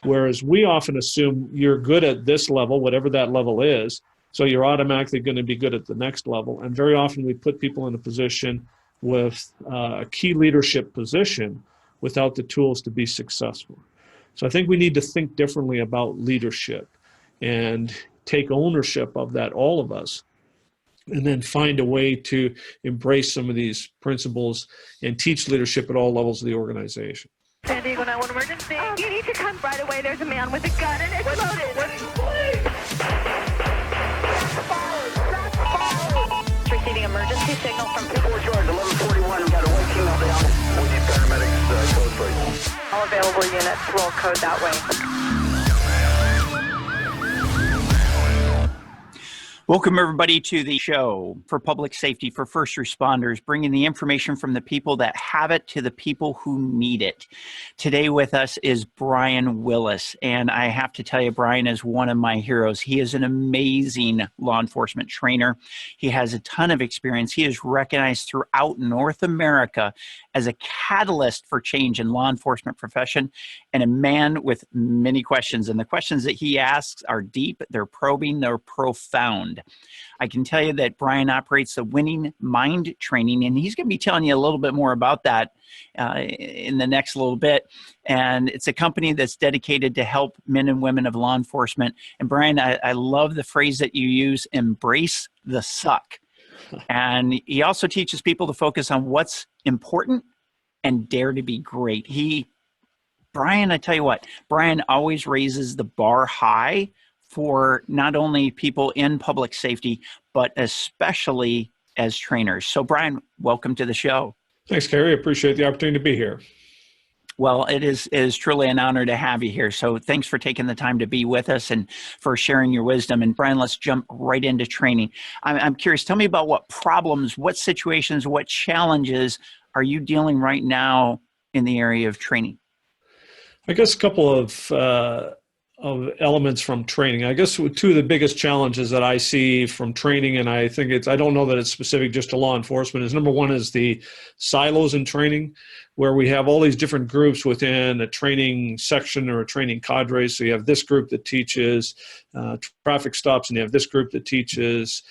Whereas we often assume you're good at this level, whatever that level is, so you're automatically going to be good at the next level. And very often we put people in a position with a key leadership position without the tools to be successful. So I think we need to think differently about leadership and take ownership of that, all of us, and then find a way to embrace some of these principles and teach leadership at all levels of the organization. San Diego 911 emergency. You need to come right away. There's a man with a gun and it's loaded. Receiving emergency signal from 4 George 1141. We've got a white female down. We need paramedics code, please. All available units will code that way. Welcome, everybody, to the show for public safety, for first responders, bringing the information from the people that have it to the people who need it. Today with us is Brian Willis, and I have to tell you, Brian is one of my heroes. He is an amazing law enforcement trainer. He has a ton of experience. He is recognized throughout North America as a catalyst for change in law enforcement profession and a man with many questions. And the questions that he asks are deep, they're probing, they're profound. I can tell you that Brian operates the Winning Mind Training, and he's going to be telling you a little bit more about that in the next little bit. And it's a company that's dedicated to help men and women of law enforcement. And Brian, I love the phrase that you use, embrace the suck. And he also teaches people to focus on what's important and dare to be great. Brian, I tell you what, Brian always raises the bar high for not only people in public safety, but especially as trainers. So Brian, welcome to the show. Thanks, Kerry. I appreciate the opportunity to be here. Well, it is truly an honor to have you here. So thanks for taking the time to be with us and for sharing your wisdom. And Brian, let's jump right into training. I'm curious, tell me about what problems, what situations, what challenges are you dealing right now in the area of training? I guess a couple of elements from training. I guess two of the biggest challenges that I see from training, and I think I don't know that it's specific just to law enforcement, is number one is the silos in training, where we have all these different groups within a training section or a training cadre. So you have this group that teaches traffic stops, and you have this group that teaches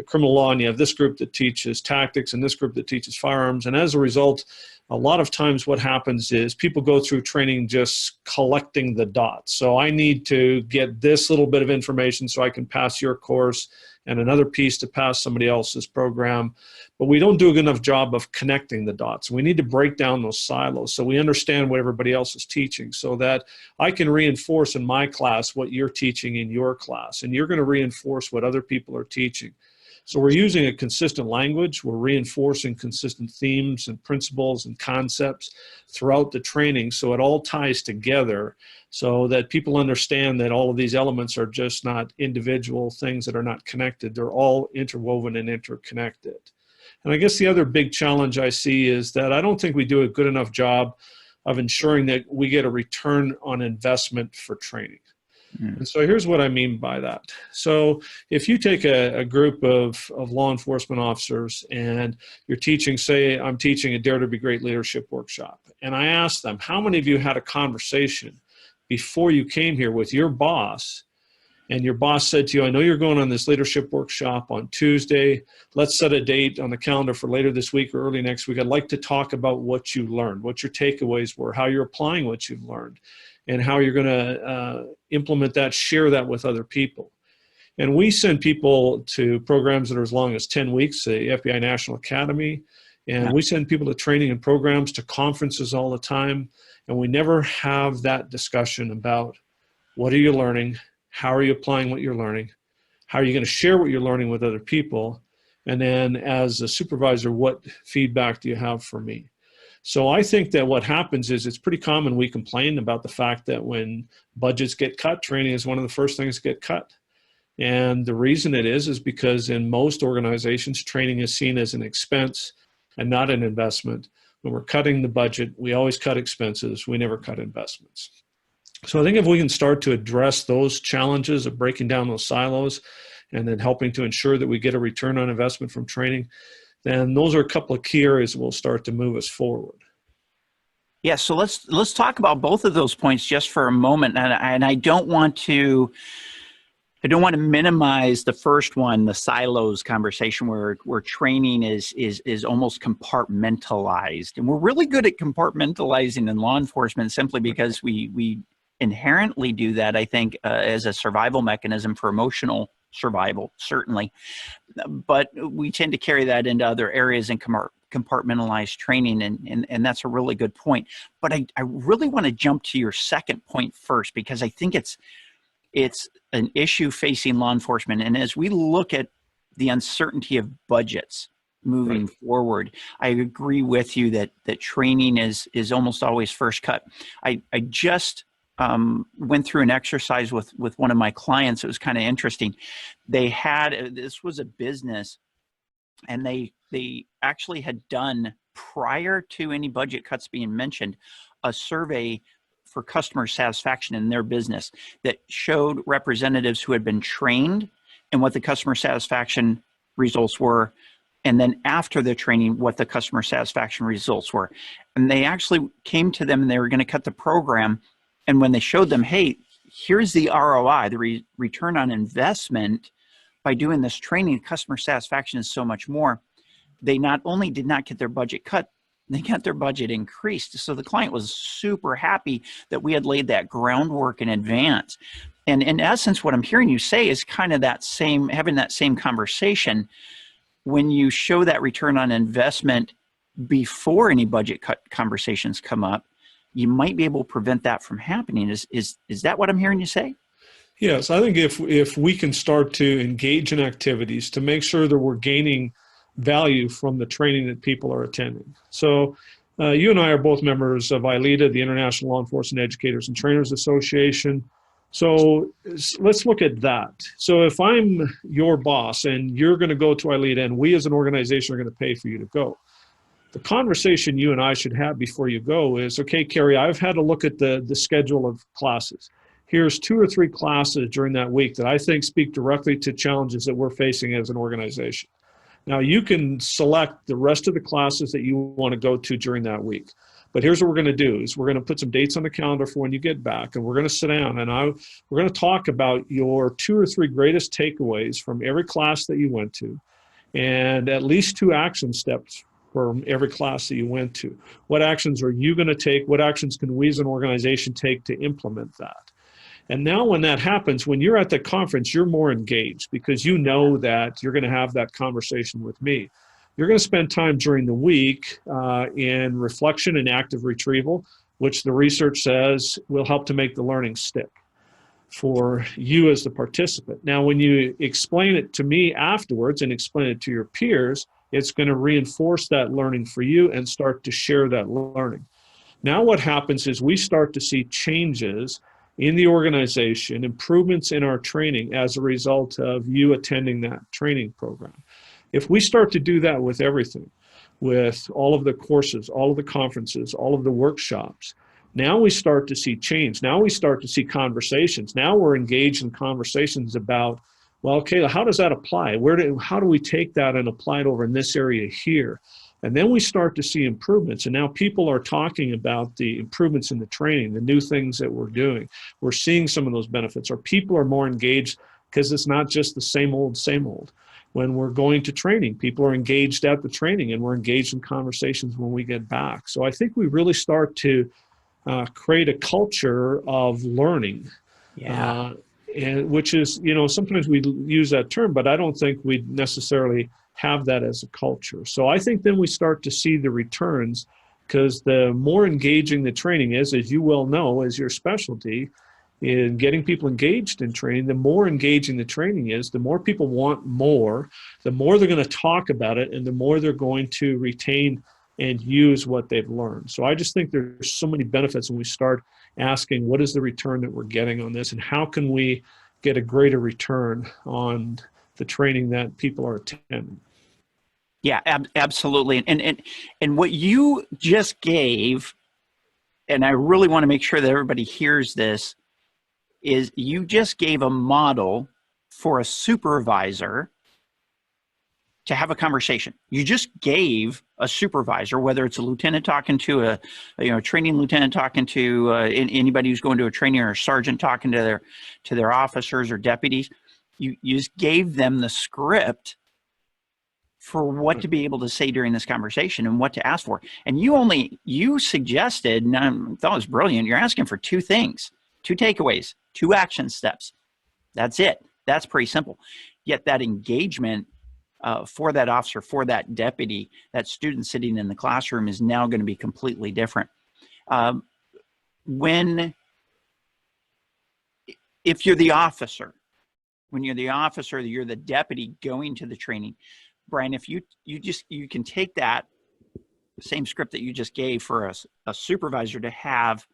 criminal law, and you have this group that teaches tactics, and this group that teaches firearms. And as a result, a lot of times what happens is people go through training just collecting the dots. So I need to get this little bit of information so I can pass your course, and another piece to pass somebody else's program. But we don't do a good enough job of connecting the dots. We need to break down those silos so we understand what everybody else is teaching, so that I can reinforce in my class what you're teaching in your class, and you're going to reinforce what other people are teaching. So we're using a consistent language, we're reinforcing consistent themes and principles and concepts throughout the training, so it all ties together so that people understand that all of these elements are just not individual things that are not connected. They're all interwoven and interconnected. And I guess the other big challenge I see is that I don't think we do a good enough job of ensuring that we get a return on investment for training. And so here's what I mean by that. So if you take a group of law enforcement officers and you're teaching, say I'm teaching a Dare to Be Great leadership workshop, and I ask them, how many of you had a conversation before you came here with your boss, and your boss said to you, I know you're going on this leadership workshop on Tuesday. Let's set a date on the calendar for later this week or early next week. I'd like to talk about what you learned, what your takeaways were, how you're applying what you've learned, and how you're going to implement that, share that with other people. And we send people to programs that are as long as 10 weeks, the FBI National Academy, and we send people to training and programs, to conferences all the time, and we never have that discussion about what are you learning, how are you applying what you're learning, how are you going to share what you're learning with other people, and then as a supervisor, what feedback do you have for me? So I think that what happens is it's pretty common we complain about the fact that when budgets get cut, training is one of the first things to get cut. And the reason it is because in most organizations, training is seen as an expense and not an investment. When we're cutting the budget, we always cut expenses. We never cut investments. So I think if we can start to address those challenges of breaking down those silos and then helping to ensure that we get a return on investment from training, then those are a couple of key areas that will start to move us forward. Yeah, so let's talk about both of those points just for a moment, and I don't want to minimize the first one, the silos conversation, where training is almost compartmentalized, and we're really good at compartmentalizing in law enforcement simply because we inherently do that. I think as a survival mechanism for emotional survival, certainly, but we tend to carry that into other areas and compartmentalize training, and that's a really good point. But I really want to jump to your second point first, because I think it's an issue facing law enforcement. And as we look at the uncertainty of budgets moving forward, I agree with you that training is almost always first cut. I just went through an exercise with one of my clients. It was kind of interesting. This was a business, and they actually had done, prior to any budget cuts being mentioned, a survey for customer satisfaction in their business that showed representatives who had been trained and what the customer satisfaction results were, and then after the training, what the customer satisfaction results were. And they actually came to them and they were going to cut the program. And when they showed them, hey, here's the ROI, the return on investment by doing this training, customer satisfaction is so much more. They not only did not get their budget cut, they got their budget increased. So the client was super happy that we had laid that groundwork in advance. And in essence, what I'm hearing you say is kind of having that same conversation. When you show that return on investment before any budget cut conversations come up, you might be able to prevent that from happening. Is that what I'm hearing you say? Yes, I think if we can start to engage in activities to make sure that we're gaining value from the training that people are attending. So you and I are both members of ILETA, the International Law Enforcement Educators and Trainers Association. So let's look at that. So if I'm your boss and you're going to go to ILETA and we as an organization are going to pay for you to go, the conversation you and I should have before you go is, okay, Carrie, I've had a look at the schedule of classes. Here's 2 or 3 classes during that week that I think speak directly to challenges that we're facing as an organization. Now, you can select the rest of the classes that you want to go to during that week. But here's what we're going to do is we're going to put some dates on the calendar for when you get back, and we're going to sit down and we're going to talk about your 2 or 3 greatest takeaways from every class that you went to, and at least 2 action steps from every class that you went to. What actions are you going to take? What actions can we as an organization take to implement that? And now when that happens, when you're at the conference, you're more engaged because you know that you're going to have that conversation with me. You're going to spend time during the week in reflection and active retrieval, which the research says will help to make the learning stick for you as the participant. Now, when you explain it to me afterwards and explain it to your peers, it's going to reinforce that learning for you and start to share that learning. Now what happens is we start to see changes in the organization, improvements in our training as a result of you attending that training program. If we start to do that with everything, with all of the courses, all of the conferences, all of the workshops, now we start to see change. Now we start to see conversations. Now we're engaged in conversations about, well, okay, how does that apply? How do we take that and apply it over in this area here? And then we start to see improvements. And now people are talking about the improvements in the training, the new things that we're doing. We're seeing some of those benefits. Our people are more engaged because it's not just the same old, same old. When we're going to training, people are engaged at the training and we're engaged in conversations when we get back. So I think we really start to create a culture of learning. Yeah. And which is, sometimes we use that term, but I don't think we necessarily have that as a culture. So I think then we start to see the returns, because the more engaging the training is, as you well know, as your specialty in getting people engaged in training, the more engaging the training is, the more people want more, the more they're going to talk about it, and the more they're going to retain and use what they've learned. So I just think there's so many benefits when we start asking, what is the return that we're getting on this, and how can we get a greater return on the training that people are attending? Yeah, absolutely. And what you just gave, and I really want to make sure that everybody hears this, is you just gave a model for a supervisor to have a conversation. You just gave a supervisor, whether it's a lieutenant talking to a training lieutenant talking to anybody who's going to a training, or a sergeant talking to their officers or deputies, you just gave them the script for what to be able to say during this conversation and what to ask for. And you suggested, and I thought it was brilliant, you're asking for 2 things, 2 takeaways, 2 action steps. That's it. That's pretty simple. Yet that engagement for that officer, for that deputy, that student sitting in the classroom is now going to be completely different. If you're the officer, you're the deputy going to the training, Brian, if you can take that same script that you just gave for a supervisor to have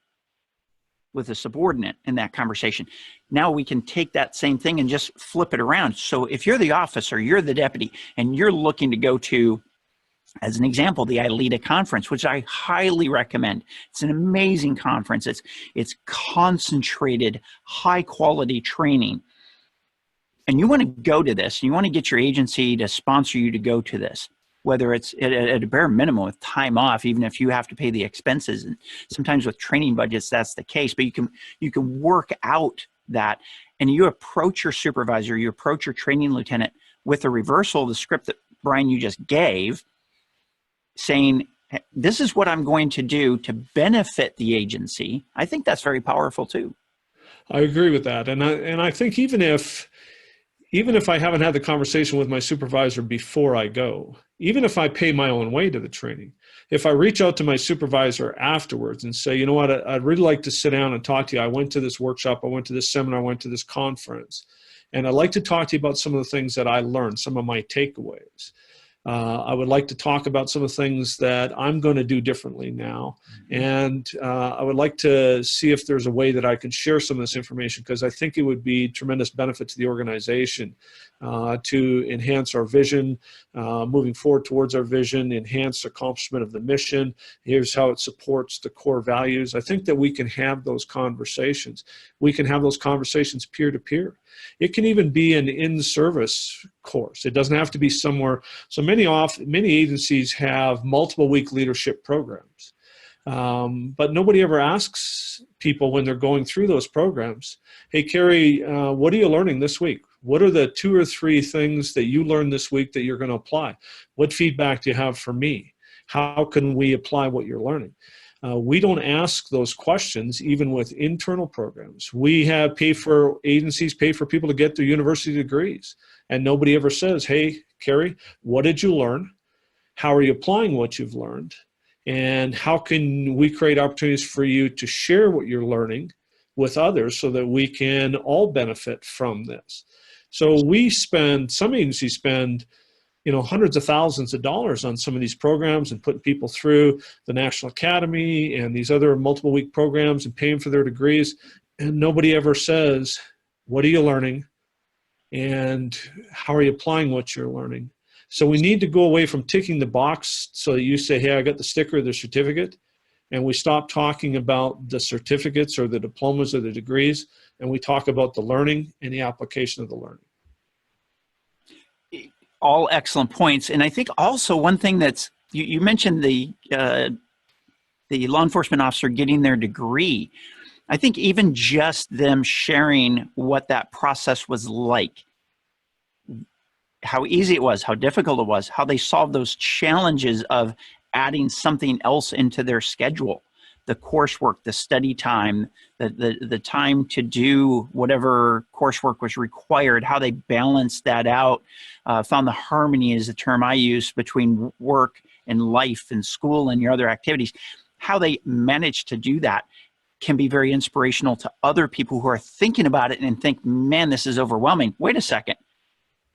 with a subordinate in that conversation. Now we can take that same thing and just flip it around. So if you're the officer, you're the deputy, and you're looking to go to, as an example, the ILEADA conference, which I highly recommend. It's an amazing conference. It's concentrated, high quality training. And you want to go to this, and you want to get your agency to sponsor you to go to this, whether it's at a bare minimum with time off, even if you have to pay the expenses. And sometimes with training budgets, that's the case, but you can work out that, and you approach your supervisor, you approach your training lieutenant with a reversal of the script that, Brian, you just gave, saying, this is what I'm going to do to benefit the agency. I think that's very powerful too. I agree with that. And I think even if I haven't had the conversation with my supervisor before I go, even if I pay my own way to the training, if I reach out to my supervisor afterwards and say, you know what, I'd really like to sit down and talk to you. I went to this workshop, I went to this seminar, I went to this conference, and I'd like to talk to you about some of the things that I learned, some of my takeaways. I would like to talk about some of the things that I'm going to do differently now. And I would like to see if there's a way that I can share some of this information, because I think it would be tremendous benefit to the organization to enhance our vision, moving forward towards our vision, enhance accomplishment of the mission. Here's how it supports the core values. I think that we can have those conversations. We can have those conversations peer to peer. It can even be an in-service course. It doesn't have to be somewhere. So many agencies have multiple week leadership programs, but nobody ever asks people when they're going through those programs, hey, Carrie, what are you learning this week? What are the 2 or 3 things that you learned this week that you're going to apply? What feedback do you have for me? How can we apply what you're learning? We don't ask those questions even with internal programs. We have agencies pay for people to get their university degrees, and nobody ever says, hey, Carrie, what did you learn? How are you applying what you've learned? And how can we create opportunities for you to share what you're learning with others so that we can all benefit from this? So some agencies spend hundreds of thousands of dollars on some of these programs and putting people through the National Academy and these other multiple week programs and paying for their degrees. And nobody ever says, what are you learning? And how are you applying what you're learning? So we need to go away from ticking the box so that you say, hey, I got the sticker or the certificate. And we stop talking about the certificates or the diplomas or the degrees. And we talk about the learning and the application of the learning. All excellent points. And I think also one thing that's, you mentioned the law enforcement officer getting their degree. I think even just them sharing what that process was like, how easy it was, how difficult it was, how they solved those challenges of adding something else into their schedule, the coursework, the study time, the time to do whatever coursework was required, how they balanced that out, found the harmony is the term I use between work and life and school and your other activities. How they managed to do that can be very inspirational to other people who are thinking about it and think, man, this is overwhelming. Wait a second.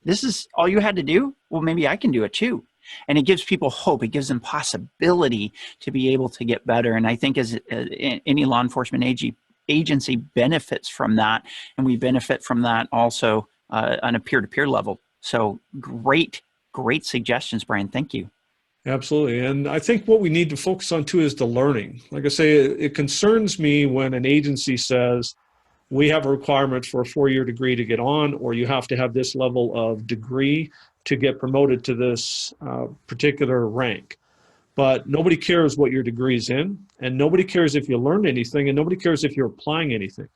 This is all you had to do? Well, maybe I can do it too. And it gives people hope. It gives them possibility to be able to get better. And I think as any law enforcement agency benefits from that, and we benefit from that also on a peer-to-peer level. So great suggestions, Brian. Thank you. Absolutely. And I think what we need to focus on too is the learning. Like I say, it concerns me when an agency says, we have a requirement for a 4-year degree to get on, or you have to have this level of degree to get promoted to this particular rank. But nobody cares what your degree's in, and nobody cares if you learned anything, and nobody cares if you're applying anything.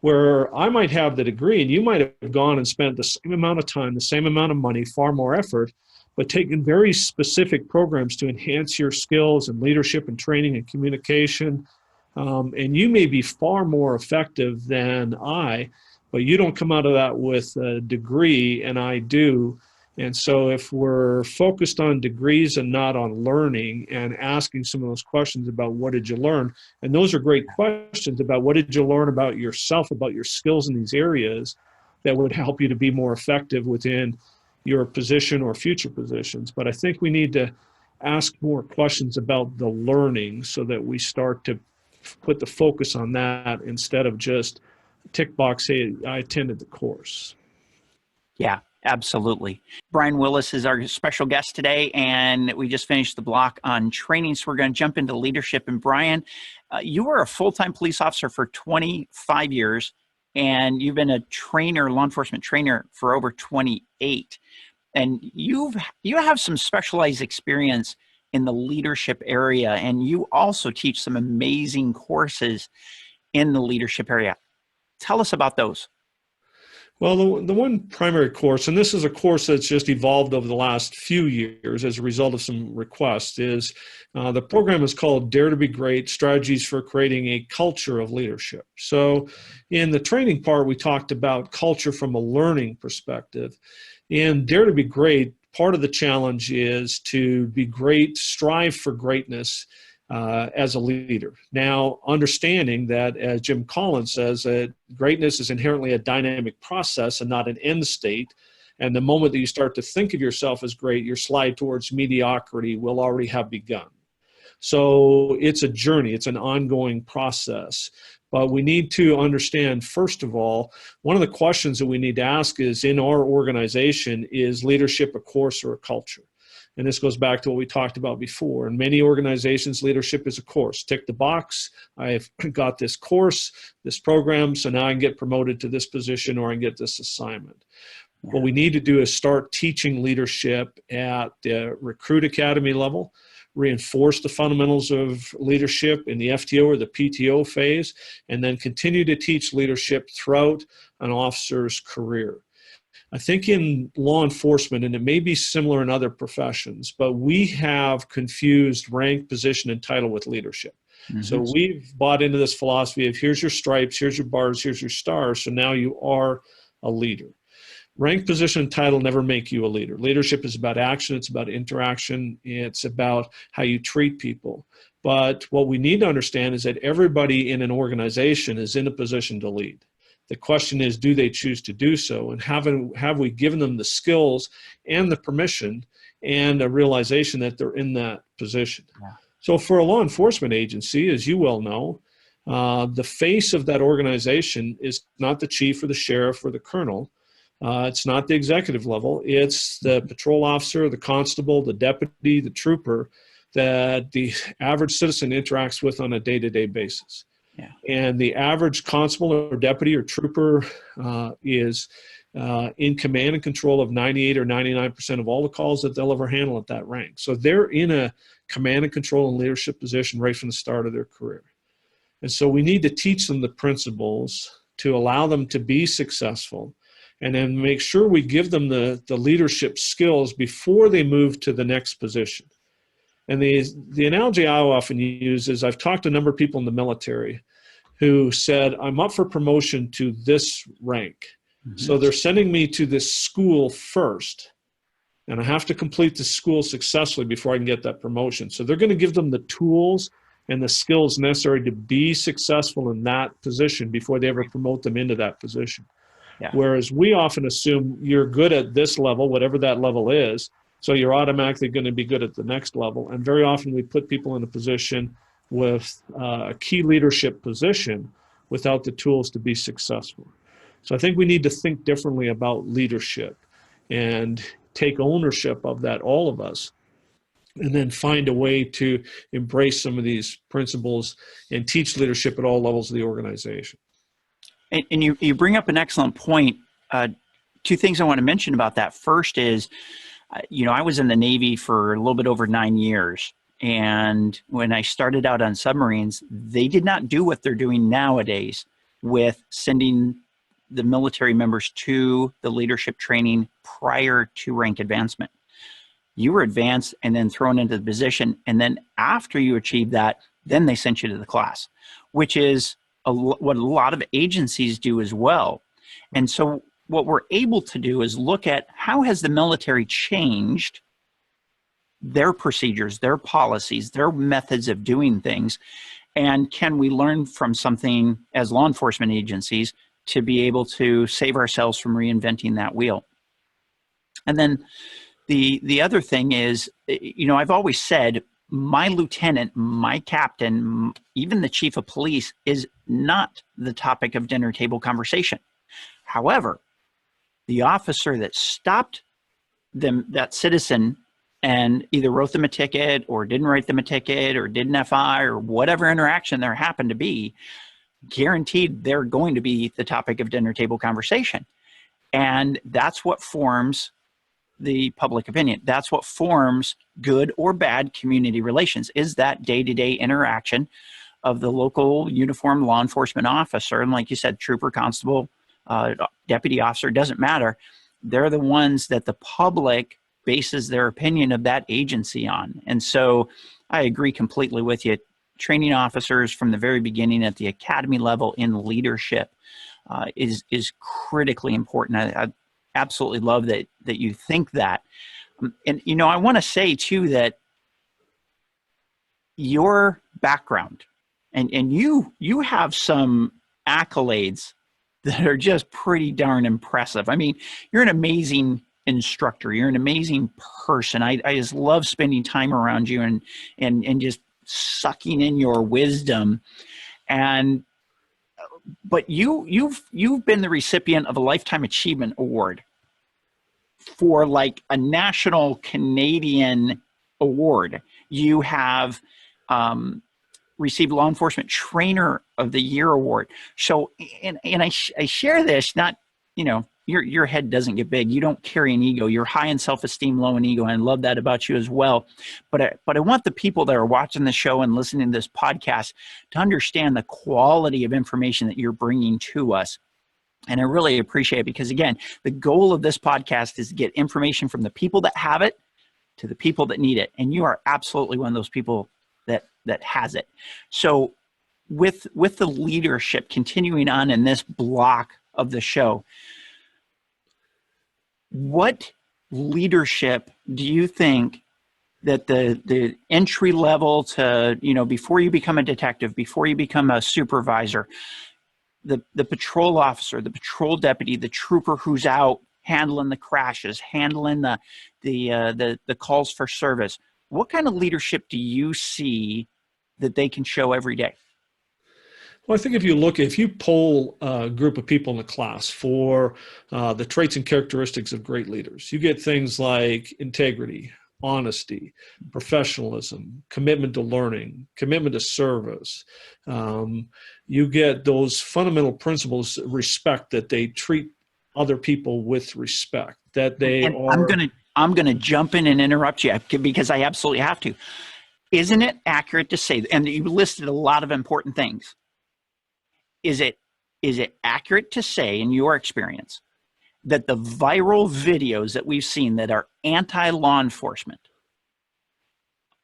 Where I might have the degree, and you might have gone and spent the same amount of time, the same amount of money, far more effort, but taken very specific programs to enhance your skills and leadership and training and communication. And you may be far more effective than I, but you don't come out of that with a degree, and I do. And so if we're focused on degrees and not on learning and asking some of those questions about what did you learn, and those are great questions about what did you learn about yourself, about your skills in these areas that would help you to be more effective within your position or future positions. But I think we need to ask more questions about the learning so that we start to put the focus on that instead of just tick box, hey, I attended the course. Yeah, absolutely. Brian Willis is our special guest today, and we just finished the block on training, so we're going to jump into leadership. And Brian, you were a full-time police officer for 25 years, and you've been a trainer, law enforcement trainer, for over 28. And you have some specialized experience in the leadership area, and you also teach some amazing courses in the leadership area. Tell us about those. Well, the one primary course, and this is a course that's just evolved over the last few years as a result of some requests, is the program is called Dare to Be Great, Strategies for Creating a Culture of Leadership. So in the training part, we talked about culture from a learning perspective. In Dare to Be Great, part of the challenge is to be great, strive for greatness as a leader. Now, understanding that, as Jim Collins says, that greatness is inherently a dynamic process and not an end state. And the moment that you start to think of yourself as great, your slide towards mediocrity will already have begun. So it's a journey. It's an ongoing process. But we need to understand, first of all, one of the questions that we need to ask is, in our organization, is leadership a course or a culture? And this goes back to what we talked about before. In many organizations, leadership is a course. Tick the box. I've got this course, this program, so now I can get promoted to this position or I can get this assignment. Yeah. What we need to do is start teaching leadership at the recruit academy level, reinforce the fundamentals of leadership in the FTO or the PTO phase, and then continue to teach leadership throughout an officer's career. I think in law enforcement, and it may be similar in other professions, but we have confused rank, position, and title with leadership. Mm-hmm. So we've bought into this philosophy of here's your stripes, here's your bars, here's your stars, so now you are a leader. Rank, position, and title never make you a leader. Leadership is about action, it's about interaction, it's about how you treat people. But what we need to understand is that everybody in an organization is in a position to lead. The question is, do they choose to do so? And have we given them the skills and the permission and a realization that they're in that position? Yeah. So for a law enforcement agency, as you well know, the face of that organization is not the chief or the sheriff or the colonel. It's not the executive level. It's the patrol officer, the constable, the deputy, the trooper that the average citizen interacts with on a day-to-day basis. Yeah. And the average constable or deputy or trooper is in command and control of 98 or 99% of all the calls that they'll ever handle at that rank. So they're in a command and control and leadership position right from the start of their career. And so we need to teach them the principles to allow them to be successful, and then make sure we give them the leadership skills before they move to the next position. And the analogy I often use is I've talked to a number of people in the military who said, I'm up for promotion to this rank. Mm-hmm. So they're sending me to this school first, and I have to complete the school successfully before I can get that promotion. So they're going to give them the tools and the skills necessary to be successful in that position before they ever promote them into that position. Yeah. Whereas we often assume you're good at this level, whatever that level is, so you're automatically going to be good at the next level. And very often we put people in a position with a key leadership position without the tools to be successful. So I think we need to think differently about leadership and take ownership of that, all of us, and then find a way to embrace some of these principles and teach leadership at all levels of the organization. And you bring up an excellent point. Two things I want to mention about that. First is, I was in the Navy for a little bit over 9 years. And when I started out on submarines, they did not do what they're doing nowadays with sending the military members to the leadership training prior to rank advancement. You were advanced and then thrown into the position. And then after you achieved that, then they sent you to the class, which is what a lot of agencies do as well. And so what we're able to do is look at how has the military changed their procedures, their policies, their methods of doing things, and can we learn from something as law enforcement agencies to be able to save ourselves from reinventing that wheel. And then the other thing is, I've always said my lieutenant, my captain, even the chief of police is not the topic of dinner table conversation. However, the officer that stopped them, that citizen, and either wrote them a ticket or didn't write them a ticket or did an FI or whatever interaction there happened to be, guaranteed they're going to be the topic of dinner table conversation. And that's what forms the public opinion. That's what forms good or bad community relations, is that day-to-day interaction of the local uniformed law enforcement officer. And like you said, trooper, constable, deputy officer, doesn't matter. They're the ones that the public bases their opinion of that agency on. And so I agree completely with you. Training officers from the very beginning at the academy level in leadership is critically important. I absolutely love that you think that. And, I want to say too that your background and you have some accolades that are just pretty darn impressive. I mean, you're an amazing instructor. You're an amazing person. I just love spending time around you and just sucking in your wisdom. But you've been the recipient of a Lifetime Achievement Award for like a national Canadian award. You have received Law Enforcement Trainer of the Year award. So, and I share this, not, your head doesn't get big. You don't carry an ego. You're high in self-esteem, low in ego. And I love that about you as well. But I want the people that are watching the show and listening to this podcast to understand the quality of information that you're bringing to us. And I really appreciate it because, again, the goal of this podcast is to get information from the people that have it to the people that need it. And you are absolutely one of those people that has it. So with the leadership, continuing on in this block of the show, what leadership do you think that the entry level to, before you become a detective, before you become a supervisor, the patrol officer, the patrol deputy, the trooper who's out handling the crashes, handling the calls for service, what kind of leadership do you see that they can show every day? Well, I think if you poll a group of people in a class for the traits and characteristics of great leaders, you get things like integrity, honesty, professionalism, commitment to learning, commitment to service. You get those fundamental principles, respect, that they treat other people with respect, that they and are. I'm gonna jump in and interrupt you because I absolutely have to. Isn't it accurate to say, and you listed a lot of important things, is it accurate to say, in your experience, that the viral videos that we've seen that are anti-law enforcement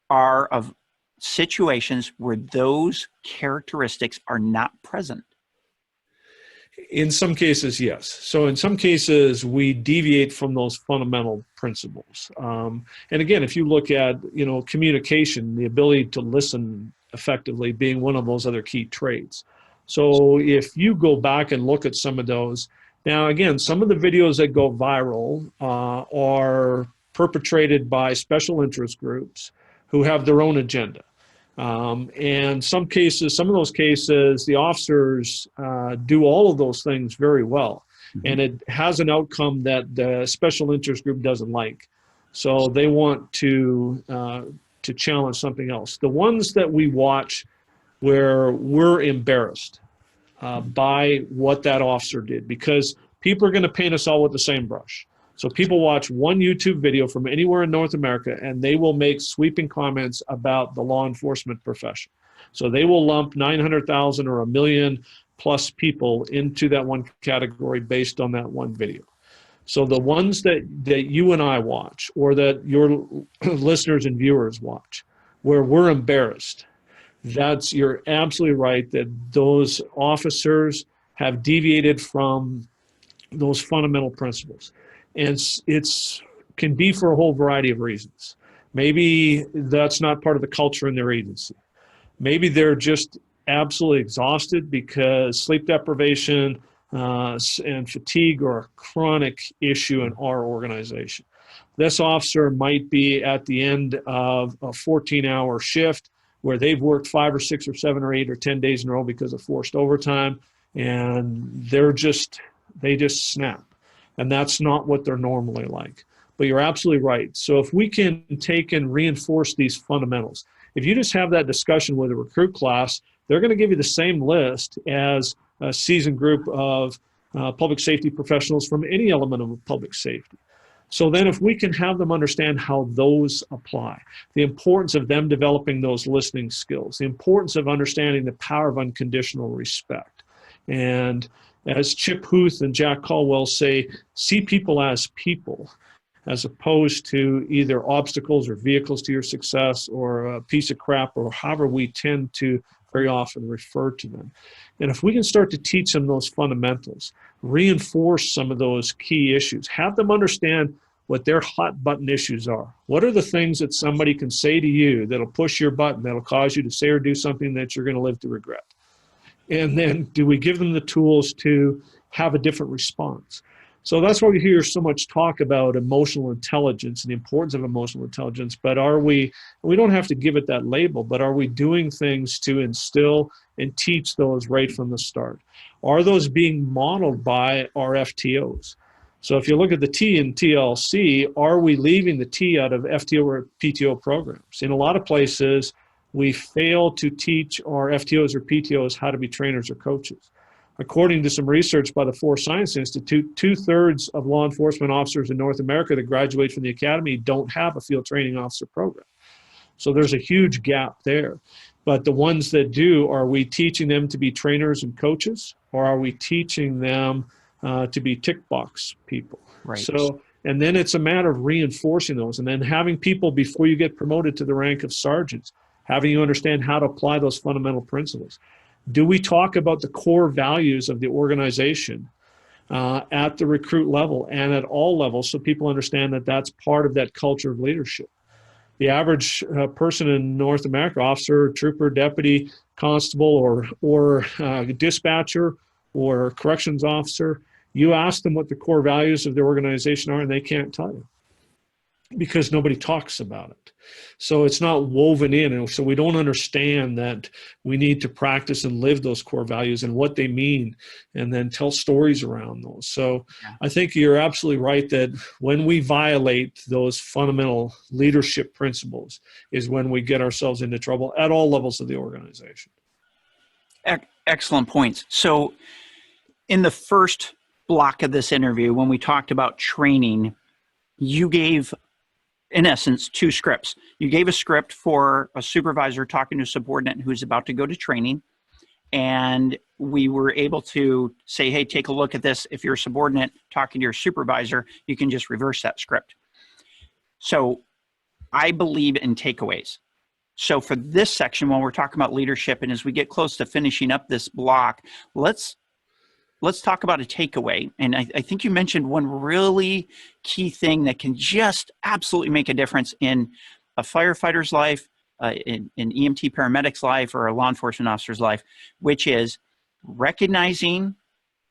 are of situations where those characteristics are not present? In some cases, yes. So in some cases, we deviate from those fundamental principles. And again, if you look at, communication, the ability to listen effectively being one of those other key traits. So if you go back and look at some of those, now again, some of the videos that go viral are perpetrated by special interest groups who have their own agenda. And some of those cases, the officers do all of those things very well. Mm-hmm. And it has an outcome that the special interest group doesn't like. So they want to challenge something else. The ones that we watch where we're embarrassed by what that officer did, because people are going to paint us all with the same brush. So people watch one YouTube video from anywhere in North America, and they will make sweeping comments about the law enforcement profession. So they will lump 900,000 or 1 million plus people into that one category based on that one video. So the ones that you and I watch, or that your listeners and viewers watch, where we're embarrassed, you're absolutely right that those officers have deviated from those fundamental principles. And it's can be for a whole variety of reasons. Maybe that's not part of the culture in their agency. Maybe they're just absolutely exhausted because sleep deprivation and fatigue are a chronic issue in our organization. This officer might be at the end of a 14-hour shift where they've worked 5 or 6 or 7 or 8 or 10 days in a row because of forced overtime, and they just snap. And that's not what they're normally like. But you're absolutely right. So if we can take and reinforce these fundamentals, if you just have that discussion with a recruit class, they're going to give you the same list as a seasoned group of public safety professionals from any element of public safety. So then if we can have them understand how those apply, the importance of them developing those listening skills, the importance of understanding the power of unconditional respect. And as Chip Huth and Jack Caldwell say, see people as people, as opposed to either obstacles or vehicles to your success or a piece of crap, or however we tend to very often refer to them. And if we can start to teach them those fundamentals, reinforce some of those key issues, have them understand what their hot button issues are. What are the things that somebody can say to you that'll push your button, that'll cause you to say or do something that you're going to live to regret? And then do we give them the tools to have a different response? So that's why we hear so much talk about emotional intelligence and the importance of emotional intelligence. But we don't have to give it that label, but are we doing things to instill and teach those right from the start? Are those being modeled by our FTOs? So if you look at the T in TLC, are we leaving the T out of FTO or PTO programs? In a lot of places, we fail to teach our FTOs or PTOs how to be trainers or coaches. According to some research by the Force Science Institute, 2/3 of law enforcement officers in North America that graduate from the academy don't have a field training officer program. So there's a huge gap there. But the ones that do, are we teaching them to be trainers and coaches, or are we teaching them to be tick box people? Right. So, and then it's a matter of reinforcing those, and then having people, before you get promoted to the rank of sergeants, having you understand how to apply those fundamental principles. Do we talk about the core values of the organization at the recruit level and at all levels, so people understand that that's part of that culture of leadership? The average person in North America, officer, trooper, deputy, constable, or dispatcher, or corrections officer, you ask them what the core values of their organization are, and they can't tell you because nobody talks about it. So it's not woven in. And so we don't understand that we need to practice and live those core values and what they mean, and then tell stories around those. So I think you're absolutely right that when we violate those fundamental leadership principles is when we get ourselves into trouble at all levels of the organization. Excellent points. So in the first block of this interview, when we talked about training, you gave, in essence, 2 scripts. You gave a script for a supervisor talking to a subordinate who's about to go to training, and we were able to say, hey, take a look at this. If you're a subordinate talking to your supervisor, you can just reverse that script. So I believe in takeaways. So for this section, when we're talking about leadership, and as we get close to finishing up this block, let's talk about a takeaway. And I think you mentioned one really key thing that can just absolutely make a difference in a firefighter's life, in EMT paramedic's life, or a law enforcement officer's life, which is recognizing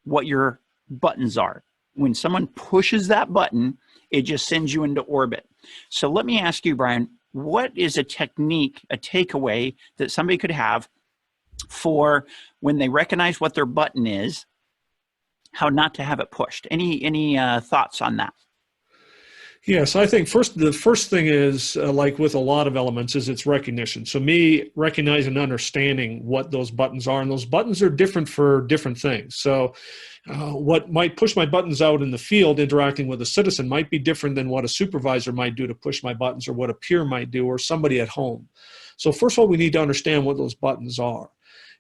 what your buttons are. When someone pushes that button, it just sends you into orbit. So let me ask you, Brian, what is a technique, a takeaway that somebody could have for when they recognize what their button is, how not to have it pushed? Any thoughts on that? Yes, I think the first thing is, like with a lot of elements, is it's recognition. So me recognizing and understanding what those buttons are, and those buttons are different for different things. So what might push my buttons out in the field interacting with a citizen might be different than what a supervisor might do to push my buttons, or what a peer might do, or somebody at home. So first of all, we need to understand what those buttons are.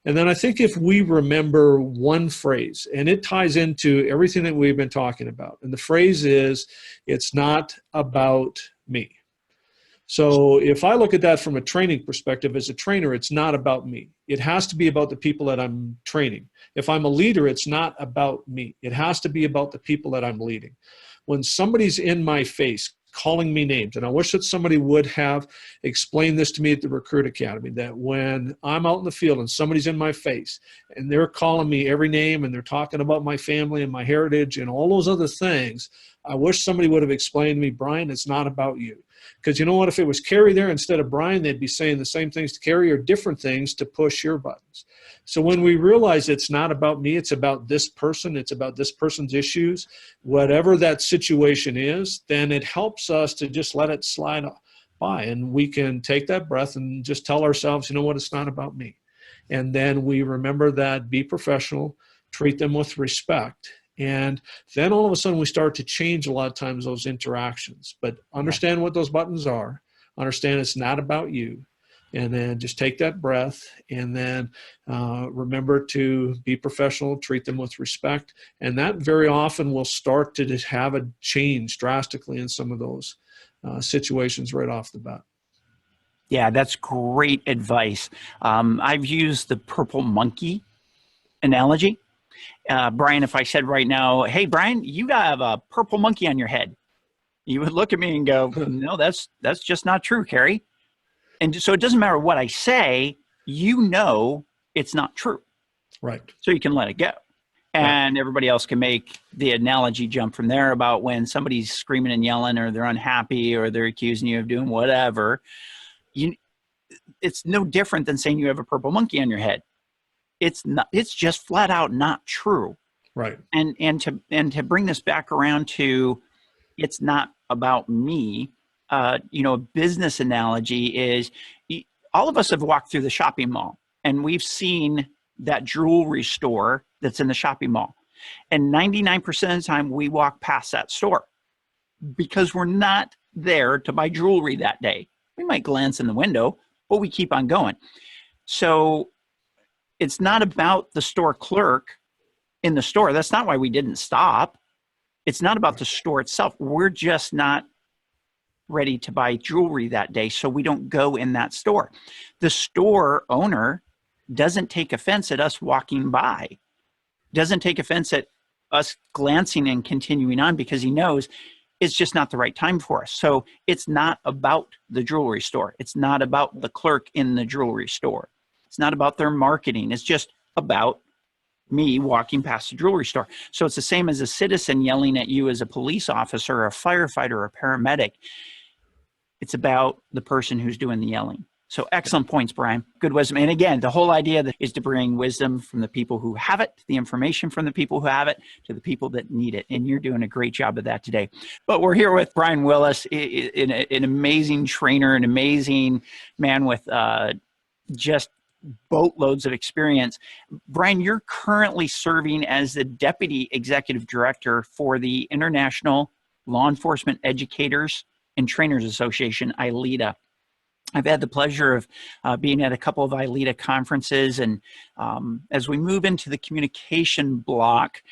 And then I think if we remember one phrase, and it ties into everything that we've been talking about, and the phrase is, it's not about me. So if I look at that from a training perspective, as a trainer, it's not about me. It has to be about the people that I'm training. If I'm a leader, it's not about me. It has to be about the people that I'm leading. When somebody's in my face, calling me names. And I wish that somebody would have explained this to me at the Recruit Academy, that when I'm out in the field and somebody's in my face and they're calling me every name and they're talking about my family and my heritage and all those other things, I wish somebody would have explained to me, Brian, it's not about you. Because you know what, if it was Carrie there instead of Brian, they'd be saying the same things to Carrie or different things to push your buttons. So when we realize it's not about me, it's about this person, it's about this person's issues, whatever that situation is, then it helps us to just let it slide by. And we can take that breath and just tell ourselves, you know what, it's not about me. And then we remember that, be professional, treat them with respect. And then all of a sudden we start to change a lot of times those interactions. But understand what those buttons are, understand it's not about you. And then just take that breath, and then remember to be professional, treat them with respect. And that very often will start to just have a change drastically in some of those situations right off the bat. Yeah, that's great advice. I've used the purple monkey analogy. Brian, if I said right now, hey, Brian, you have a purple monkey on your head, you would look at me and go, no, that's just not true, Carrie. And so it doesn't matter what I say, you know it's not true. Right. So you can let it go. And everybody else can make the analogy jump from there about when somebody's screaming and yelling, or they're unhappy, or they're accusing you of doing whatever. It's no different than saying you have a purple monkey on your head. It's not. It's just flat out not true. Right. And to bring this back around to, it's not about me. A business analogy is, all of us have walked through the shopping mall and we've seen that jewelry store that's in the shopping mall. And 99% of the time we walk past that store because we're not there to buy jewelry that day. We might glance in the window, but we keep on going. So it's not about the store clerk in the store. That's not why we didn't stop. It's not about the store itself. We're just not ready to buy jewelry that day, so we don't go in that store. The store owner doesn't take offense at us walking by, doesn't take offense at us glancing and continuing on, because he knows it's just not the right time for us. So it's not about the jewelry store. It's not about the clerk in the jewelry store. It's not about their marketing. It's just about me walking past the jewelry store. So it's the same as a citizen yelling at you as a police officer, or a firefighter, or a paramedic. It's about the person who's doing the yelling. So excellent points, Brian. Good wisdom. And again, the whole idea is to bring wisdom from the people who have it, the information from the people who have it, to the people that need it. And you're doing a great job of that today. But we're here with Brian Willis, an amazing trainer, an amazing man with just boatloads of experience. Brian, you're currently serving as the Deputy Executive Director for the International Law Enforcement Educators and Trainers Association, ILETA. I've had the pleasure of being at a couple of ILETA conferences, and as we move into the communication block,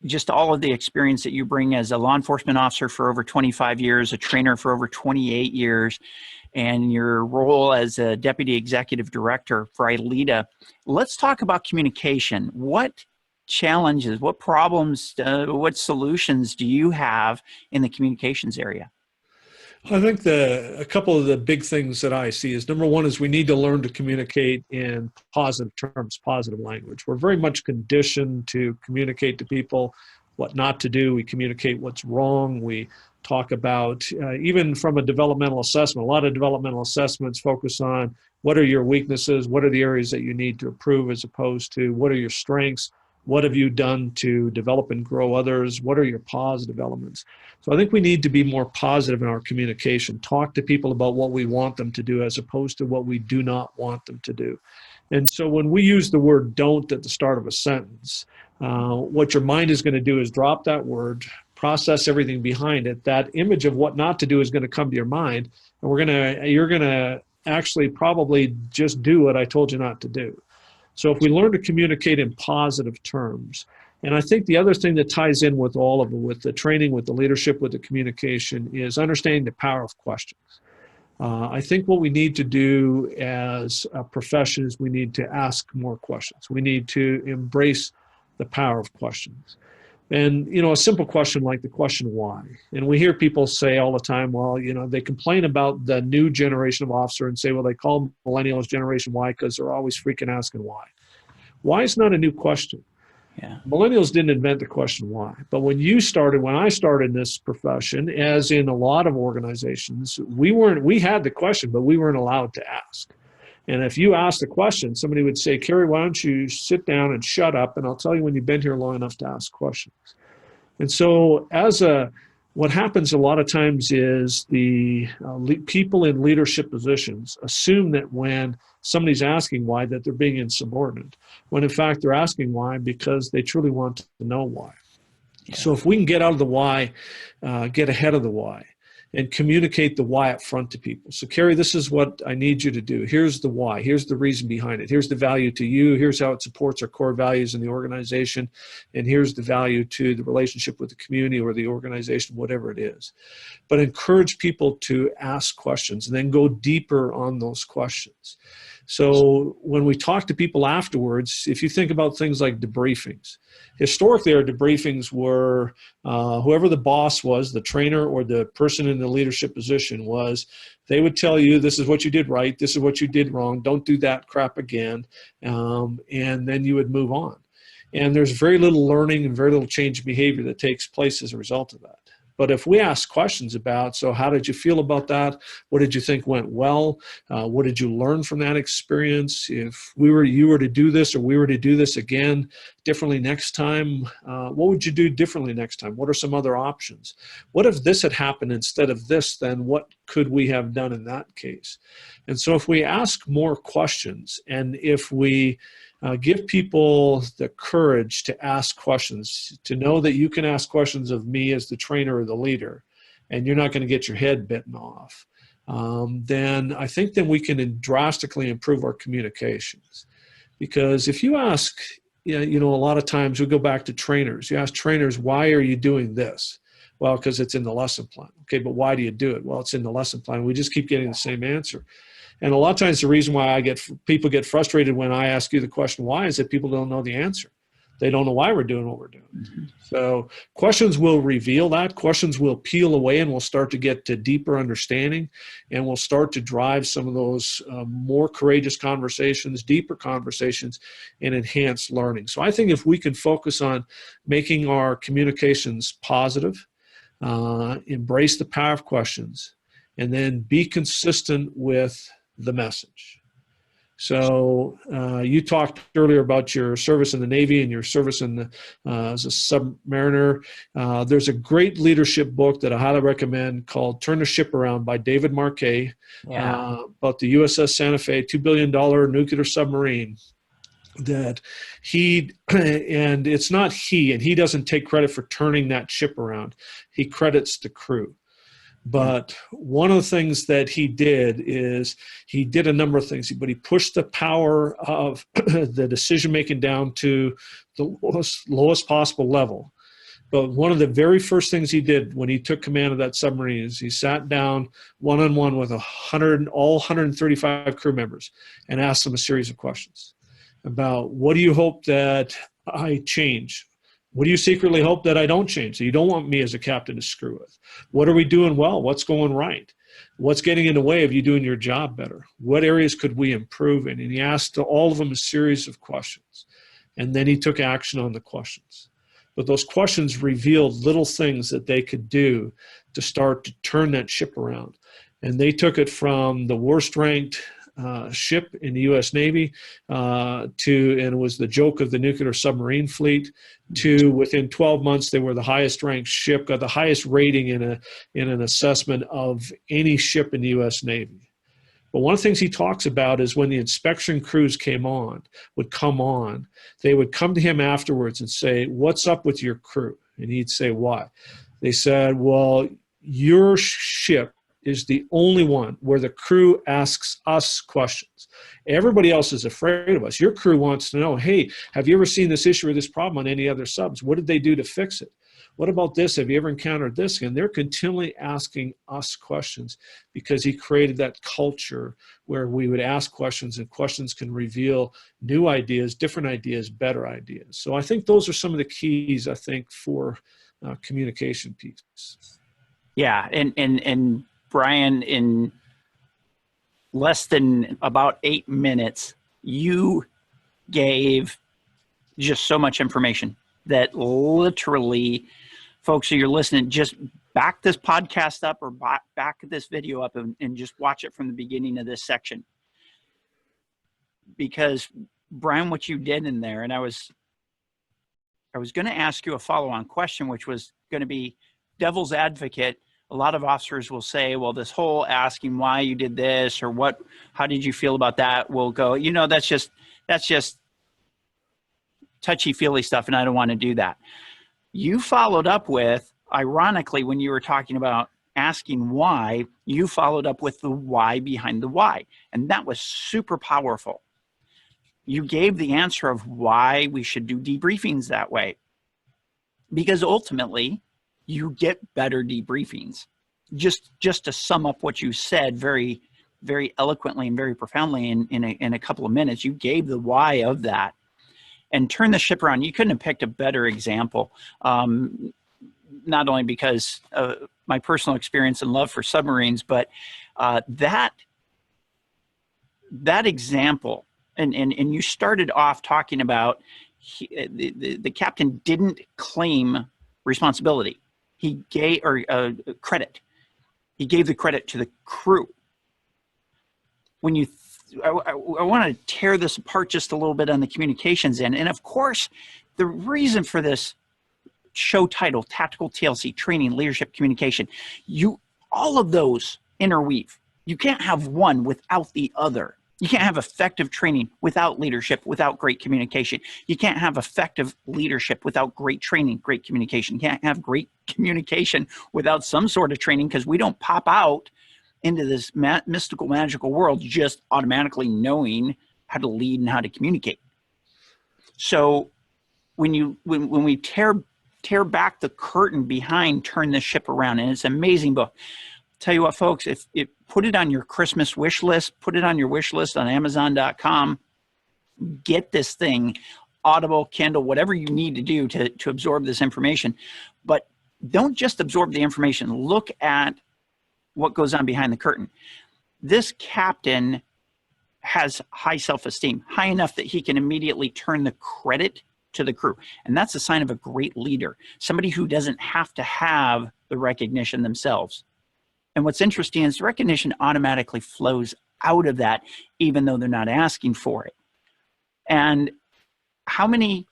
just all of the experience that you bring as a law enforcement officer for over 25 years, a trainer for over 28 years, and your role as a Deputy Executive Director for ILETA. Let's talk about communication. What challenges, what problems, what solutions do you have in the communications area? I think a couple of the big things that I see is, number one is we need to learn to communicate in positive terms, positive language. We're very much conditioned to communicate to people what not to do. We communicate what's wrong. We talk about, even from a developmental assessment, a lot of developmental assessments focus on what are your weaknesses, what are the areas that you need to improve, as opposed to what are your strengths, What have you done to develop and grow others? What are your positive elements? So I think we need to be more positive in our communication. Talk to people about what we want them to do as opposed to what we do not want them to do. And so when we use the word don't at the start of a sentence, what your mind is going to do is drop that word, process everything behind it. That image of what not to do is going to come to your mind, and you're going to actually probably just do what I told you not to do. So if we learn to communicate in positive terms, and I think the other thing that ties in with all of it, with the training, with the leadership, with the communication, is understanding the power of questions. I think what we need to do as a profession is we need to ask more questions. We need to embrace the power of questions. And, a simple question like the question why. And we hear people say all the time, well, they complain about the new generation of officer and say, well, they call millennials Generation Y because they're always freaking asking why. Why is not a new question? Yeah. Millennials didn't invent the question why. But when I started in this profession, as in a lot of organizations, we had the question, but we weren't allowed to ask. And if you asked a question, somebody would say, Kerry, why don't you sit down and shut up, and I'll tell you when you've been here long enough to ask questions. And so what happens a lot of times is the people in leadership positions assume that when somebody's asking why, that they're being insubordinate, when in fact they're asking why because they truly want to know why. Yeah. So if we can get out of the why, get ahead of the why, and communicate the why up front to people. So, Kerry, this is what I need you to do. Here's the why. Here's the reason behind it. Here's the value to you. Here's how it supports our core values in the organization. And here's the value to the relationship with the community or the organization, whatever it is. But encourage people to ask questions and then go deeper on those questions. So when we talk to people afterwards, if you think about things like debriefings, historically our debriefings were whoever the boss was, the trainer or the person in the leadership position was, they would tell you this is what you did right, this is what you did wrong, don't do that crap again, and then you would move on. And there's very little learning and very little change in behavior that takes place as a result of that. But if we ask questions about, so how did you feel about that? What did you think went well? What did you learn from that experience? If you were to do this or we were to do this again differently next time, what would you do differently next time? What are some other options? What if this had happened instead of this, then what could we have done in that case? And so if we ask more questions and if we give people the courage to ask questions, to know that you can ask questions of me as the trainer or the leader, and you're not going to get your head bitten off, then I think then we can drastically improve our communications. Because if you ask, a lot of times we go back to trainers. You ask trainers, why are you doing this? Well, because it's in the lesson plan. Okay, but why do you do it? Well, it's in the lesson plan. We just keep getting the same answer. And a lot of times the reason why people get frustrated when I ask you the question why is that people don't know the answer. They don't know why we're doing what we're doing. Mm-hmm. So questions will reveal that. Questions will peel away and we'll start to get to deeper understanding, and we'll start to drive some of those more courageous conversations, deeper conversations, and enhance learning. So I think if we can focus on making our communications positive, embrace the power of questions, and then be consistent with the message. So you talked earlier about your service in the Navy and your service in as a submariner. There's a great leadership book that I highly recommend called Turn the Ship Around by David Marquet, about the USS Santa Fe, $2 billion nuclear submarine. That and it's not and he doesn't take credit for turning that ship around. He credits the crew. But one of the things that he did is he did a number of things, but he pushed the power of the decision-making down to the lowest possible level. But one of the very first things he did when he took command of that submarine is he sat down one-on-one with all 135 crew members and asked them a series of questions about, what do you hope that I change? What do you secretly hope that I don't change? So you don't want me as a captain to screw with. What are we doing well? What's going right? What's getting in the way of you doing your job better? What areas could we improve in? And he asked all of them a series of questions. And then he took action on the questions. But those questions revealed little things that they could do to start to turn that ship around. And they took it from the worst ranked ship in the U.S. Navy, and it was the joke of the nuclear submarine fleet, to within 12 months they were the highest ranked ship, got the highest rating in an assessment of any ship in the U.S. Navy. But one of the things he talks about is when the inspection crews would come on, they would come to him afterwards and say, "What's up with your crew?" And he'd say, "Why?" They said, "Well, your ship is the only one where the crew asks us questions. Everybody else is afraid of us. Your crew wants to know, hey, have you ever seen this issue or this problem on any other subs? What did they do to fix it? What about this? Have you ever encountered this?" And they're continually asking us questions because he created that culture where we would ask questions, and questions can reveal new ideas, different ideas, better ideas. So I think those are some of the keys, I think, for communication piece. Yeah, and Brian, in less than about 8 minutes, you gave just so much information that literally, folks, so you're listening, just back this podcast up or back this video up and just watch it from the beginning of this section. Because Brian, what you did in there, and I was going to ask you a follow-on question, which was going to be devil's advocate. A lot of officers will say, well, this whole asking why you did this or how did you feel about that will go, that's just touchy-feely stuff, and I don't want to do that. You followed up with, ironically, when you were talking about asking why, you followed up with the why behind the why, and that was super powerful. You gave the answer of why we should do debriefings that way, because ultimately you get better debriefings. Just to sum up what you said very, very eloquently and very profoundly in a couple of minutes, you gave the why of that and turn the ship around. You couldn't have picked a better example, not only because of my personal experience and love for submarines, but that example, and you started off talking about the captain didn't claim responsibility. He gave credit. He gave the credit to the crew. When you, I want to tear this apart just a little bit on the communications end. And of course, the reason for this show title, Tactical TLC, Training, Leadership, Communication, all of those interweave. You can't have one without the other. You can't have effective training without leadership, without great communication. You can't have effective leadership without great training, great communication. You can't have great communication without some sort of training, because we don't pop out into this mystical, magical world just automatically knowing how to lead and how to communicate. So when we tear back the curtain behind Turn the Ship Around, and it's an amazing book. Tell you what, folks, if put it on your Christmas wish list, put it on your wish list on Amazon.com, get this thing, Audible, Kindle, whatever you need to do to absorb this information. But don't just absorb the information. Look at what goes on behind the curtain. This captain has high self-esteem, high enough that he can immediately turn the credit to the crew. And that's a sign of a great leader, somebody who doesn't have to have the recognition themselves. And what's interesting is recognition automatically flows out of that, even though they're not asking for it. And how many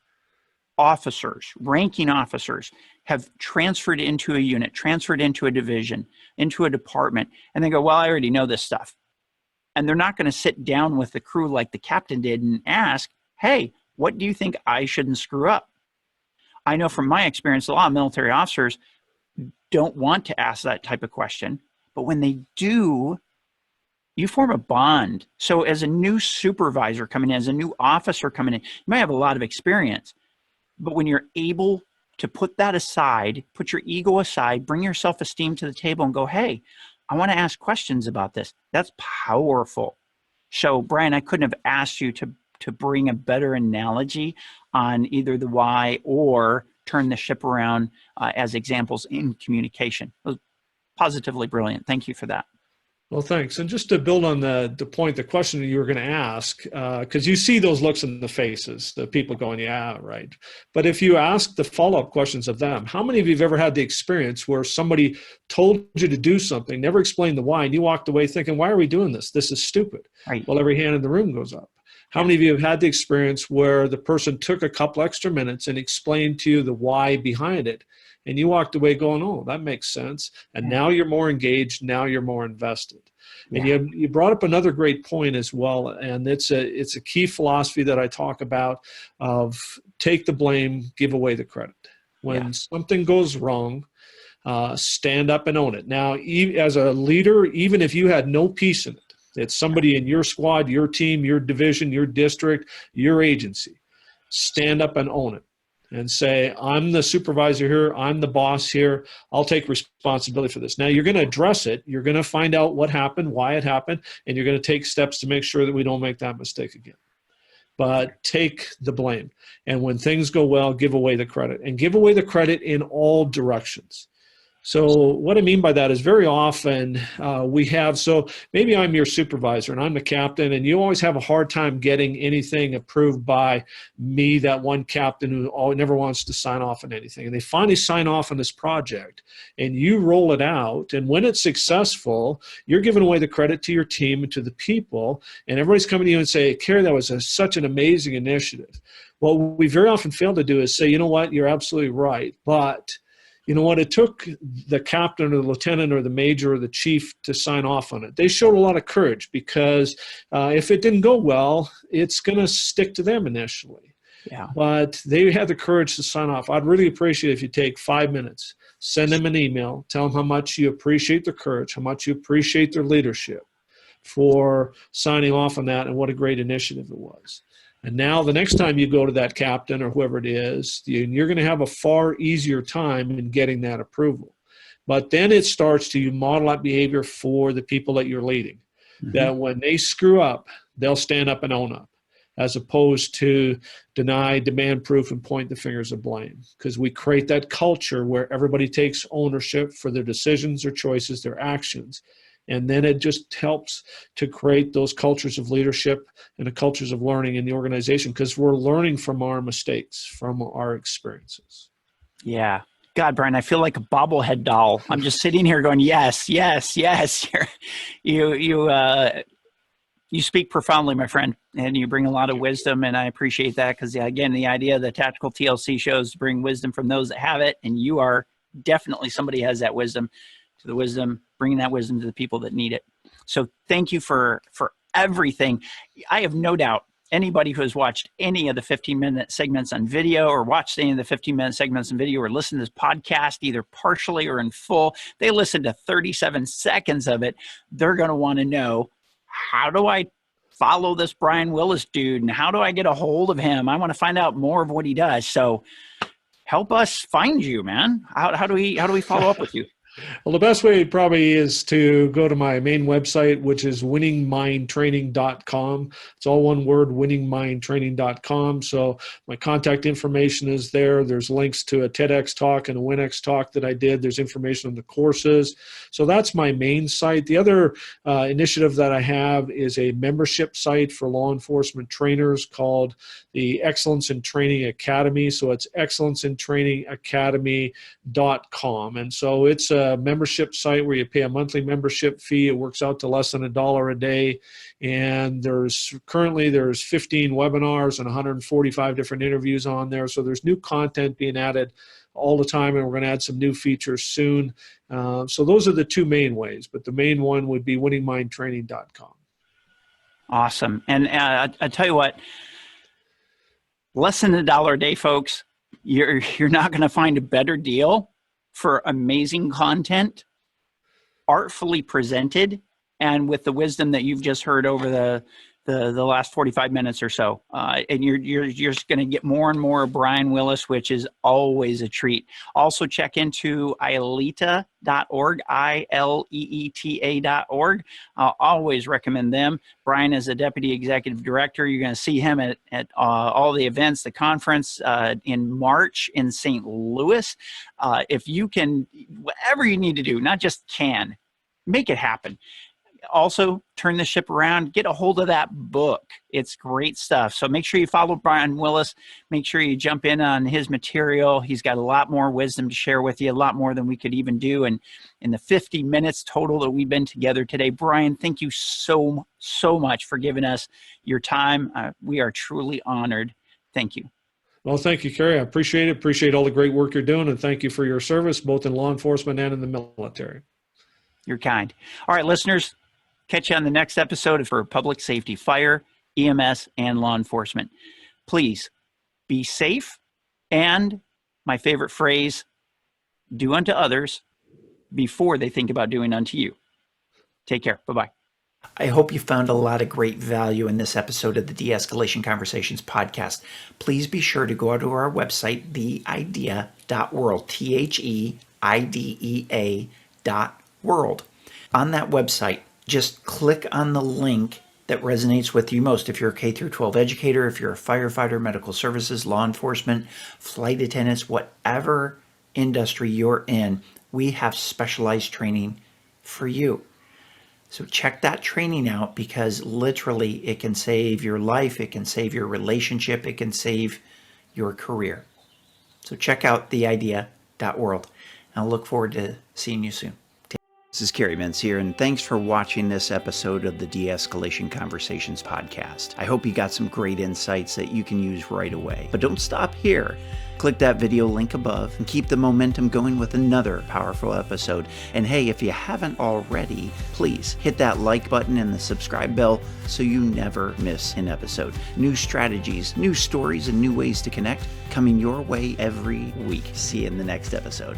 officers, ranking officers, have transferred into a unit, transferred into a division, into a department, and they go, well, I already know this stuff. And they're not going to sit down with the crew like the captain did and ask, hey, what do you think I shouldn't screw up? I know from my experience, a lot of military officers don't want to ask that type of question. But when they do, you form a bond. So as a new supervisor coming in, as a new officer coming in, you might have a lot of experience. But when you're able to put that aside, put your ego aside, bring your self-esteem to the table and go, hey, I want to ask questions about this. That's powerful. So Brian, I couldn't have asked you to bring a better analogy on either the why or Turn the Ship Around as examples in communication. It was positively brilliant. Thank you for that. Well, thanks. And just to build on the point, the question that you were going to ask, because you see those looks in the faces, the people going, yeah, right. But if you ask the follow-up questions of them, how many of you have ever had the experience where somebody told you to do something, never explained the why, and you walked away thinking, why are we doing this? This is stupid. Right. Well, every hand in the room goes up. How many of you have had the experience where the person took a couple extra minutes and explained to you the why behind it, and you walked away going, oh, that makes sense. And now you're more engaged. Now you're more invested. And you brought up another great point as well. And it's a key philosophy that I talk about of take the blame, give away the credit. When something goes wrong, stand up and own it. Now, as a leader, even if you had no piece in it, it's somebody in your squad, your team, your division, your district, your agency, stand up and own it. And say, I'm the supervisor here, I'm the boss here, I'll take responsibility for this. Now, you're going to address it, you're going to find out what happened, why it happened, and you're going to take steps to make sure that we don't make that mistake again. But take the blame. And when things go well, give away the credit. And give away the credit in all directions. So what I mean by that is very often so maybe I'm your supervisor and I'm the captain, and you always have a hard time getting anything approved by me, that one captain who never wants to sign off on anything. And they finally sign off on this project and you roll it out. And when it's successful, you're giving away the credit to your team and to the people, and everybody's coming to you and say, Kerry, that was such an amazing initiative. What we very often fail to do is say, you know what, you're absolutely right, but you know what, it took the captain or the lieutenant or the major or the chief to sign off on it. They showed a lot of courage because if it didn't go well, it's going to stick to them initially. Yeah. But they had the courage to sign off. I'd really appreciate if you take 5 minutes, send them an email, tell them how much you appreciate their courage, how much you appreciate their leadership for signing off on that and what a great initiative it was. And now the next time you go to that captain or whoever it is, you're going to have a far easier time in getting that approval. But then it starts to model that behavior for the people that you're leading, that when they screw up, they'll stand up and own up, as opposed to deny, demand proof, and point the fingers of blame. Because we create that culture where everybody takes ownership for their decisions, their choices, their actions. And then it just helps to create those cultures of leadership and the cultures of learning in the organization, because we're learning from our mistakes, from our experiences. Yeah. God, Brian, I feel like a bobblehead doll. I'm just sitting here going, yes, yes, yes. You speak profoundly, my friend, and you bring a lot of wisdom, and I appreciate that because, again, the idea of the tactical TLC shows to bring wisdom from those that have it, and you are definitely somebody who has that wisdom, to the wisdom, bringing that wisdom to the people that need it. So thank you for everything. I have no doubt anybody who has watched any of the 15-minute segments on video, or watched any of the 15-minute segments on video, or listened to this podcast either partially or in full, they listen to 37 seconds of it, they're going to want to know, how do I follow this Brian Willis dude, and how do I get a hold of him? I want to find out more of what he does. So help us find you, man. How do we follow up with you? Well, the best way probably is to go to my main website, which is winningmindtraining.com. It's all one word, winningmindtraining.com. So my contact information is there. There's links to a TEDx talk and a WinX talk that I did. There's information on the courses. So that's my main site. The other initiative that I have is a membership site for law enforcement trainers called the Excellence in Training Academy. So it's excellenceintrainingacademy.com. And so it's a membership site where you pay a monthly membership fee. It works out to less than $1 a day. And there's 15 webinars and 145 different interviews on there. So there's new content being added all the time, and we're going to add some new features soon. So those are the two main ways, but the main one would be winningmindtraining.com. Awesome. And I tell you what, less than $1 a day, folks, you're not going to find a better deal for amazing content, artfully presented, and with the wisdom that you've just heard over the last 45 minutes or so. And you're just going to get more and more of Brian Willis, which is always a treat. Also check into ileeta.org, ILEETA.org. I'll always recommend them. Brian is a deputy executive director. You're going to see him at all the events, the conference in March in St. Louis. If you can, whatever you need to do, not just can, make it happen. also turn the ship around, get a hold of that book. It's great stuff. So make sure you follow Brian Willis. Make sure you jump in on his material. He's got a lot more wisdom to share with you, a lot more than we could even do. And in the 50 minutes total that we've been together today, Brian, thank you so much for giving us your time. We are truly honored. Thank you. Well, thank you, Kerry. I appreciate it. Appreciate all the great work you're doing. And thank you for your service, both in law enforcement and in the military. You're kind. All right, listeners, catch you on the next episode for public safety, fire, EMS, and law enforcement. Please be safe. And my favorite phrase, do unto others before they think about doing unto you. Take care. Bye-bye. I hope you found a lot of great value in this episode of the De-Escalation Conversations podcast. Please be sure to go out to our website, theidea.world, THEIDEA.world. On that website, just click on the link that resonates with you most. If you're a K-12 educator, if you're a firefighter, medical services, law enforcement, flight attendants, whatever industry you're in, we have specialized training for you. So check that training out, because literally it can save your life, it can save your relationship, it can save your career. So check out theidea.world. I'll look forward to seeing you soon. This is Kerry Mintz here, and thanks for watching this episode of the De-Escalation Conversations podcast. I hope you got some great insights that you can use right away. But don't stop here. Click that video link above and keep the momentum going with another powerful episode. And hey, if you haven't already, please hit that like button and the subscribe bell so you never miss an episode. New strategies, new stories, and new ways to connect coming your way every week. See you in the next episode.